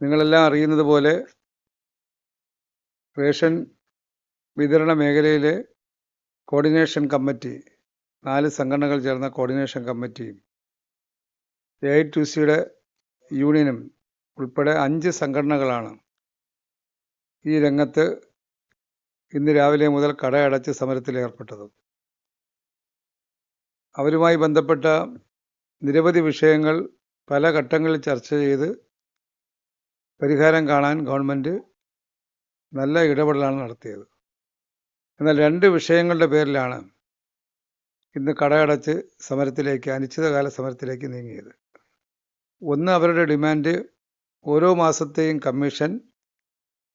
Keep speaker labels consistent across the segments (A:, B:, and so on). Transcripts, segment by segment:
A: നിങ്ങളെല്ലാം അറിയുന്നത് പോലെ റേഷൻ വിതരണ മേഖലയിലെ കോർഡിനേഷൻ കമ്മിറ്റി 4 സംഘടനകൾ ചേർന്ന കോർഡിനേഷൻ കമ്മിറ്റിയും AITUCയുടെ യൂണിയനും ഉൾപ്പെടെ 5 സംഘടനകളാണ് ഈ രംഗത്ത് ഇന്ന് രാവിലെ മുതൽ കടയടച്ച് സമരത്തിലേർപ്പെട്ടത്. അവരുമായി ബന്ധപ്പെട്ട നിരവധി വിഷയങ്ങൾ പല ഘട്ടങ്ങളിൽ ചർച്ച ചെയ്ത് പരിഹാരം കാണാൻ ഗവൺമെൻറ് നല്ല ഇടപെടലാണ് നടത്തിയത്. എന്നാൽ 2 വിഷയങ്ങളുടെ പേരിലാണ് ഇന്ന് കടയടച്ച് അനിശ്ചിതകാല സമരത്തിലേക്ക് നീങ്ങിയത്. ഒന്ന്, അവരുടെ ഡിമാൻഡ് ഓരോ മാസത്തെയും കമ്മീഷൻ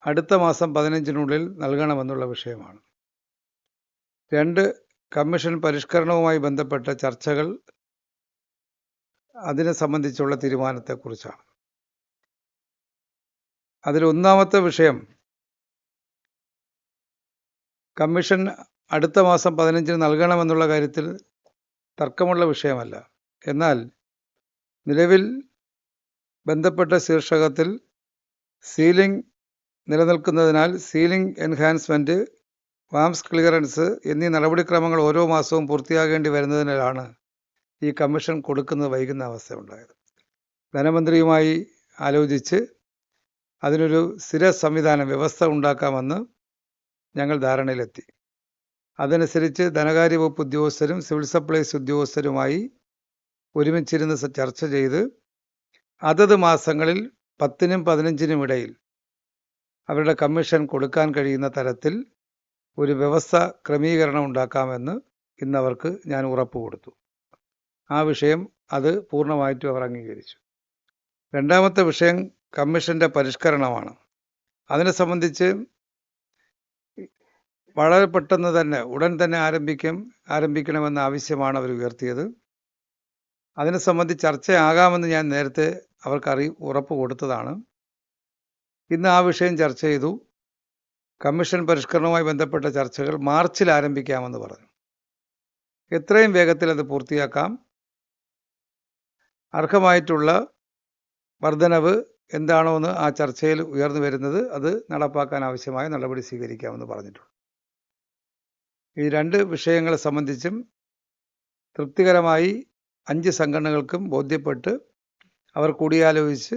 A: അടുത്ത മാസം 15-നുള്ളിൽ നൽകണമെന്നുള്ള വിഷയമാണ്. 2, കമ്മീഷൻ പരിഷ്കരണവുമായി ബന്ധപ്പെട്ട ചർച്ചകൾ അതിനെ സംബന്ധിച്ചുള്ള തീരുമാനത്തെക്കുറിച്ചാണ്. അതിൽ ഒന്നാമത്തെ വിഷയം കമ്മീഷൻ അടുത്ത മാസം 15-ന് നൽകണമെന്നുള്ള കാര്യത്തിൽ തർക്കമുള്ള വിഷയമല്ല. എന്നാൽ നിലവിൽ ബന്ധപ്പെട്ട ശീർഷകത്തിൽ സീലിംഗ് നിലനിൽക്കുന്നതിനാൽ സീലിംഗ് എൻഹാൻസ്മെൻറ്റ്, വാംസ് ക്ലിയറൻസ് എന്നീ നടപടിക്രമങ്ങൾ ഓരോ മാസവും പൂർത്തിയാകേണ്ടി വരുന്നതിനാലാണ് ഈ കമ്മീഷൻ കൊടുക്കുന്നത് വൈകുന്ന അവസ്ഥയുണ്ടായത്. ധനമന്ത്രിയുമായി ആലോചിച്ച് അതിനൊരു സ്ഥിര സംവിധാനം, വ്യവസ്ഥ ഉണ്ടാക്കാമെന്ന് ഞങ്ങൾ ധാരണയിലെത്തി. അതനുസരിച്ച് ധനകാര്യ വകുപ്പ് ഉദ്യോഗസ്ഥരും സിവിൽ സപ്ലൈസ് ഉദ്യോഗസ്ഥരുമായി ഒരുമിച്ചിരുന്ന് ചർച്ച ചെയ്ത് അതത് മാസങ്ങളിൽ 10-നും 15-നും ഇടയിൽ അവരുടെ കമ്മീഷൻ കൊടുക്കാൻ കഴിയുന്ന തരത്തിൽ ഒരു വ്യവസ്ഥ ക്രമീകരണം ഉണ്ടാക്കാമെന്ന് ഇന്നവർക്ക് ഞാൻ ഉറപ്പ് കൊടുത്തു. ആ വിഷയം അത് പൂർണ്ണമായിട്ടും അവർ അംഗീകരിച്ചു. രണ്ടാമത്തെ വിഷയം കമ്മീഷൻ്റെ പരിഷ്കരണമാണ്. അതിനെ സംബന്ധിച്ച് വളരെ പെട്ടെന്ന് തന്നെ ഉടൻ തന്നെ ആരംഭിക്കണമെന്ന ആവശ്യമാണ് അവർ ഉയർത്തിയത്. അതിനെ സംബന്ധിച്ച് ചർച്ചയാകാമെന്ന് ഞാൻ നേരത്തെ അവർക്ക് ഉറപ്പ് കൊടുത്തതാണ്. ഇന്ന് ആ വിഷയം ചർച്ച ചെയ്തു. കമ്മീഷൻ പരിഷ്കരണവുമായി ബന്ധപ്പെട്ട ചർച്ചകൾ മാർച്ചിൽ ആരംഭിക്കാമെന്ന് പറഞ്ഞു. എത്രയും വേഗത്തിൽ അത് പൂർത്തിയാക്കാം. അർഹമായിട്ടുള്ള വർധനവ് എന്താണോ എന്ന് ആ ചർച്ചയിൽ ഉയർന്നു വരുന്നത് അത് നടപ്പാക്കാൻ ആവശ്യമായ നടപടി സ്വീകരിക്കാമെന്ന് പറഞ്ഞിട്ടുണ്ട്. ഈ 2 വിഷയങ്ങളെ സംബന്ധിച്ചും തൃപ്തികരമായി 5 സംഘടനകൾക്കും ബോധ്യപ്പെട്ട് അവർ കൂടിയാലോചിച്ച്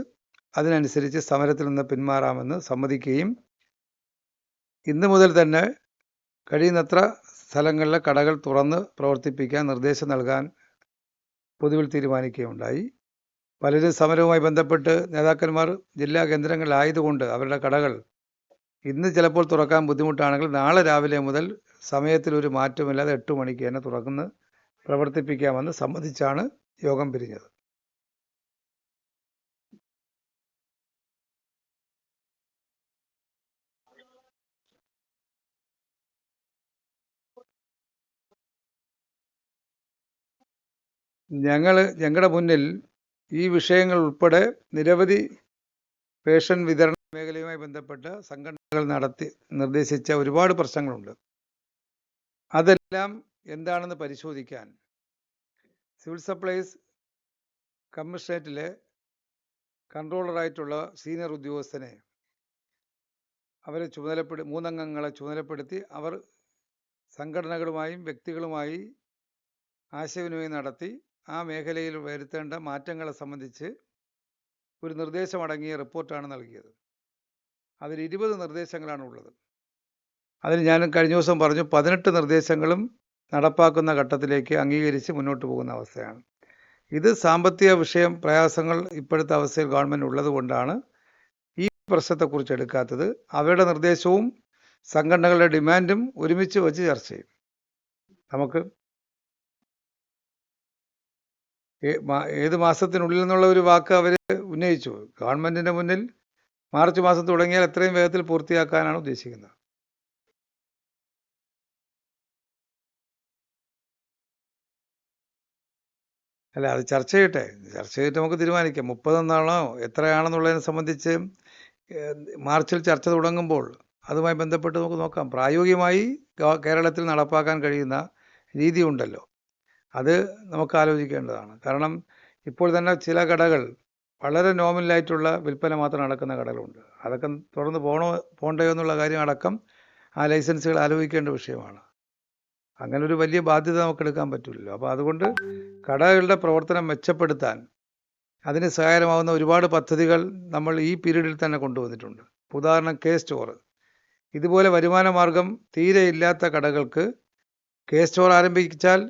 A: അതിനനുസരിച്ച് സമരത്തിൽ നിന്ന് പിന്മാറാമെന്ന് സമ്മതിക്കുകയും ഇന്ന് മുതൽ തന്നെ കഴിയുന്നത്ര സ്ഥലങ്ങളിലെ കടകൾ തുറന്ന് പ്രവർത്തിപ്പിക്കാൻ നിർദ്ദേശം നൽകാൻ പൊതുവിൽ തീരുമാനിക്കുകയുണ്ടായി. പലരും സമരവുമായി ബന്ധപ്പെട്ട് നേതാക്കന്മാർ ജില്ലാ കേന്ദ്രങ്ങളിലായതുകൊണ്ട് അവരുടെ കടകൾ ഇന്ന് ചിലപ്പോൾ തുറക്കാൻ ബുദ്ധിമുട്ടാണെങ്കിൽ നാളെ രാവിലെ മുതൽ സമയത്തിൽ ഒരു മാറ്റമില്ലാതെ 8 മണിക്ക് തന്നെ തുറന്ന് പ്രവർത്തിപ്പിക്കാമെന്ന് സമ്മതിച്ചാണ് യോഗം പിരിഞ്ഞത്. ഞങ്ങളുടെ മുന്നിൽ ഈ വിഷയങ്ങൾ ഉൾപ്പെടെ നിരവധി റേഷൻ വിതരണ മേഖലയുമായി ബന്ധപ്പെട്ട സംഘടനകൾ നിർദ്ദേശിച്ച ഒരുപാട് പ്രശ്നങ്ങളുണ്ട്. അതെല്ലാം എന്താണെന്ന് പരിശോധിക്കാൻ സിവിൽ സപ്ലൈസ് കമ്മീഷണറേറ്റിലെ കൺട്രോളറായിട്ടുള്ള സീനിയർ ഉദ്യോഗസ്ഥനെ അവരെ 3 അംഗങ്ങളെ ചുമതലപ്പെടുത്തി അവർ സംഘടനകളുമായും വ്യക്തികളുമായി ആശയവിനിമയം നടത്തി ആ മേഖലയിൽ വരുത്തേണ്ട മാറ്റങ്ങളെ സംബന്ധിച്ച് ഒരു നിർദ്ദേശമടങ്ങിയ റിപ്പോർട്ടാണ് നൽകിയത്. അതിൽ 20 നിർദ്ദേശങ്ങളാണ് ഉള്ളത്. അതിൽ ഞാൻ കഴിഞ്ഞ ദിവസം പറഞ്ഞു 18 നിർദ്ദേശങ്ങളും നടപ്പാക്കുന്ന ഘട്ടത്തിലേക്ക് അംഗീകരിച്ച് മുന്നോട്ട് പോകുന്ന അവസ്ഥയാണ്. ഇത് സാമ്പത്തിക പ്രയാസങ്ങൾ ഇപ്പോഴത്തെ അവസ്ഥയിൽ ഗവൺമെൻറ് ഉള്ളത് കൊണ്ടാണ് ഈ പ്രശ്നത്തെക്കുറിച്ച് എടുക്കാത്തത്. അവരുടെ നിർദ്ദേശവും സംഘടനകളുടെ ഡിമാൻഡും ഒരുമിച്ച് വെച്ച് ചർച്ച ചെയ്യും. നമുക്ക് ഏത് മാസത്തിനുള്ളിൽ എന്നുള്ള ഒരു വാക്ക് അവർ ഉന്നയിച്ചു. ഗവൺമെൻറ്റിൻ്റെ മുന്നിൽ മാർച്ച് മാസം തുടങ്ങിയാൽ എത്രയും വേഗത്തിൽ പൂർത്തിയാക്കാനാണ് ഉദ്ദേശിക്കുന്നത്. അല്ല, അത് ചർച്ച ചെയ്തിട്ട് നമുക്ക് തീരുമാനിക്കാം. 30 എന്നാണോ എത്രയാണെന്നുള്ളതിനെ സംബന്ധിച്ച് മാർച്ചിൽ ചർച്ച തുടങ്ങുമ്പോൾ അതുമായി ബന്ധപ്പെട്ട് നമുക്ക് നോക്കാം. പ്രായോഗികമായി കേരളത്തിൽ നടപ്പാക്കാൻ കഴിയുന്ന രീതിയുണ്ടല്ലോ, അത് നമുക്ക് ആലോചിക്കേണ്ടതാണ്. കാരണം ഇപ്പോൾ തന്നെ ചില കടകൾ വളരെ നോമിനലായിട്ടുള്ള വിൽപ്പന മാത്രം നടക്കുന്ന കടകളുണ്ട്. അതൊക്കെ തുടർന്ന് പോകണ്ടയോ എന്നുള്ള കാര്യം അടക്കം ആ ലൈസൻസുകൾ ആലോചിക്കേണ്ട വിഷയമാണ്. അങ്ങനെ ഒരു വലിയ ബാധ്യത നമുക്ക് എടുക്കാൻ പറ്റില്ലല്ലോ. അപ്പോൾ അതുകൊണ്ട് കടകളുടെ പ്രവർത്തനം മെച്ചപ്പെടുത്താൻ അതിന് സഹായകമാവുന്ന ഒരുപാട് പദ്ധതികൾ നമ്മൾ ഈ പീരീഡിൽ തന്നെ കൊണ്ടുവന്നിട്ടുണ്ട്. ഉദാഹരണം സ്റ്റോർ. ഇതുപോലെ വരുമാന മാർഗം തീരെ ഇല്ലാത്ത കടകൾക്ക് സ്റ്റോർ ആരംഭിച്ചാൽ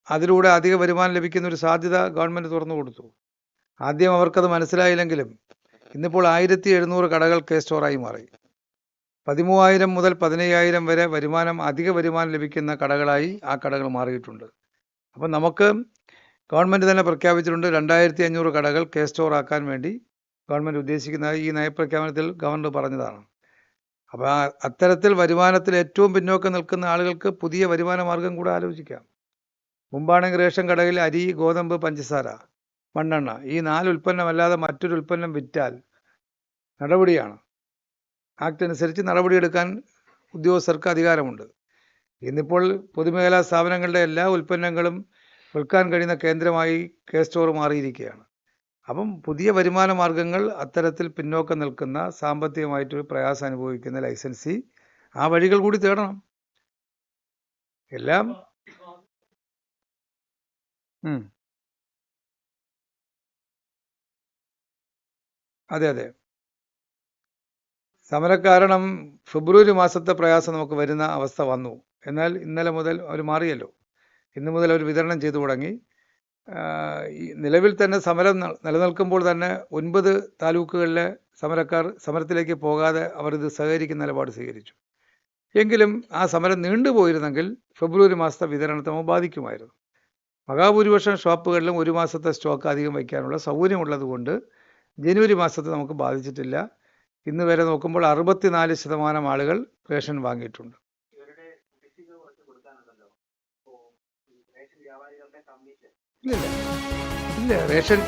A: അതിലൂടെ അധിക വരുമാനം ലഭിക്കുന്ന ഒരു സാധ്യത ഗവൺമെൻറ് തുറന്നു കൊടുത്തു. ആദ്യം അവർക്കത് മനസ്സിലായില്ലെങ്കിലും ഇന്നിപ്പോൾ 1700 കടകൾ സ്റ്റോറായി മാറി. 13,000 മുതൽ 15,000 വരെ അധിക വരുമാനം ലഭിക്കുന്ന കടകളായി ആ കടകൾ മാറിയിട്ടുണ്ട്. അപ്പം നമുക്ക് ഗവൺമെൻറ് തന്നെ പ്രഖ്യാപിച്ചിട്ടുണ്ട് 2,500 കടകൾ സ്റ്റോർ ആക്കാൻ വേണ്ടി ഗവൺമെൻറ് ഉദ്ദേശിക്കുന്നത് ഈ നയപ്രഖ്യാപനത്തിൽ ഗവർണർ പറഞ്ഞതാണ്. അപ്പോൾ അത്തരത്തിൽ വരുമാനത്തിൽ ഏറ്റവും പിന്നോക്കം നിൽക്കുന്ന ആളുകൾക്ക് പുതിയ വരുമാന മാർഗം കൂടെ ആലോചിക്കാം. മുമ്പാണെങ്കിൽ റേഷൻ കടയിൽ അരി, ഗോതമ്പ്, പഞ്ചസാര, മണ്ണെണ്ണ ഈ 4 ഉൽപ്പന്നമല്ലാതെ മറ്റൊരു ഉൽപ്പന്നം വിറ്റാൽ നടപടിയാണ്. ആക്ട് അനുസരിച്ച് നടപടിയെടുക്കാൻ ഉദ്യോഗസ്ഥർക്ക് അധികാരമുണ്ട്. ഇന്നിപ്പോൾ പൊതുമേഖലാ സ്ഥാപനങ്ങളുടെ എല്ലാ ഉൽപ്പന്നങ്ങളും വിൽക്കാൻ കഴിയുന്ന കേന്ദ്രമായി സ്റ്റോർ മാറിയിരിക്കുകയാണ്. അപ്പം പുതിയ വരുമാന മാർഗങ്ങൾ അത്തരത്തിൽ പിന്നോക്കം നിൽക്കുന്ന സാമ്പത്തികമായിട്ടൊരു പ്രയാസം അനുഭവിക്കുന്ന ലൈസൻസി ആ വഴികൾ കൂടി തേടണം. എല്ലാം അതെ അതെ. സമരക്കാരണം ഫെബ്രുവരി മാസത്തെ പ്രയാസം നമുക്ക് വരുന്ന അവസ്ഥ വന്നു. എന്നാൽ ഇന്നലെ മുതൽ അവർ മാറിയല്ലോ. ഇന്ന് മുതൽ അവർ വിതരണം ചെയ്തു തുടങ്ങി. ഈ നിലവിൽ തന്നെ സമരം നിലനിൽക്കുമ്പോൾ തന്നെ 9 താലൂക്കുകളിലെ സമരക്കാർ സമരത്തിലേക്ക് പോകാതെ അവർ ഇത് സഹകരിക്കുന്ന നിലപാട് സ്വീകരിച്ചു. എങ്കിലും ആ സമരം നീണ്ടുപോയിരുന്നെങ്കിൽ ഫെബ്രുവരി മാസത്തെ വിതരണത്തെ നമുക്ക് ബാധിക്കുമായിരുന്നു. മഹാഭൂരിപക്ഷം ഷോപ്പുകളിലും 1 മാസത്തെ സ്റ്റോക്ക് അധികം വയ്ക്കാനുള്ള സൗകര്യമുള്ളത് കൊണ്ട് ജനുവരി മാസത്തെ നമുക്ക് ബാധിച്ചിട്ടില്ല. ഇന്ന് വരെ നോക്കുമ്പോൾ 64% ആളുകൾ റേഷൻ വാങ്ങിയിട്ടുണ്ട്. ഇല്ല റേഷൻ